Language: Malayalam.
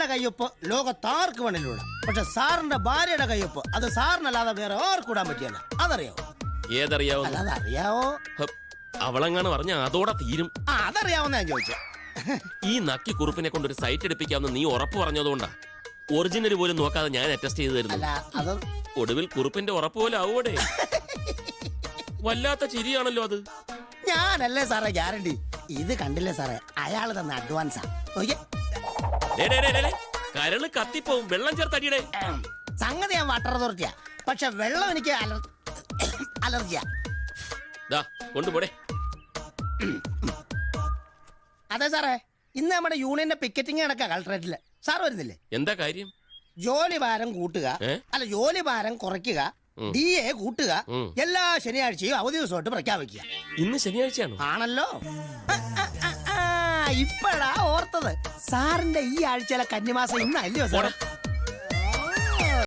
സാറിന്റെ കയ്യൊപ്പ് ലോകത്താർക്ക് വേണേലൂടെ, പക്ഷെ സാറിന്റെ ഭാര്യയുടെ കയ്യൊപ്പ് അത് സാറിനല്ലാതെ വേറെ ആർക്കൂടാൻ പറ്റിയല്ല. അതറിയാവോ? ഏതറിയാവോ? അല്ലാതെ അറിയാവോ? അവളെങ്ങാണ് പറഞ്ഞ അതോടെ തീരും. അതറിയാവുന്ന ഞാൻ ചോദിച്ച. ഈ നക്കി കുറുപ്പിനെ കൊണ്ട് ഒരു സൈറ്റ് എടുപ്പിക്കാമെന്ന് നീ ഉറപ്പ് പറഞ്ഞതുകൊണ്ടാ ഒറിജിനൽ പോലും നോക്കാതെ ഞാൻ അറ്റസ്റ്റ് ചെയ്ത് തരുന്നു. ഒടുവിൽ കുറുപ്പിന്റെ ഉറപ്പ് പോലെ ആവൂടെ? വല്ലാത്ത ചിരിയാണല്ലോ അത്. ഞാനല്ലേ സാറേ ഗ്യാരണ്ടി. ഇത് കണ്ടില്ലേ സാറേ, അയാള് തന്ന അഡ്വാൻസാ. കരള് കത്തിപ്പോവും. വെള്ളം ചേർത്തടിയുടെ സംഗതി ഞാൻ വാട്ടർ അതോറിറ്റിയാ, പക്ഷെ വെള്ളം എനിക്ക് അലർജിയാ. കൊണ്ടുപോടെ. അതെ സാറേ, ഇന്ന് നമ്മുടെ യൂണിയന്റെ പിക്കറ്റിംഗ് നടക്കുക കളക്ടറേറ്റില്. സാർ വരുന്നില്ലേ? എന്താ കാര്യം? ജോലി ഭാരം കൂട്ടുക, അല്ല ജോലി ഭാരം കുറയ്ക്കുക, DA കൂട്ടുക, എല്ലാ ശനിയാഴ്ചയും അവധി ദിവസമായിട്ട് പ്രഖ്യാപിക്കുക. ഇന്ന് ശനിയാഴ്ചയാണോ? ആണല്ലോ. ഇപ്പഴാ ഓർത്തത്. സാറിന്റെ ഈ ആഴ്ചയിലെ കന്നിമാസം ഇന്നല്ലയോ സാർ?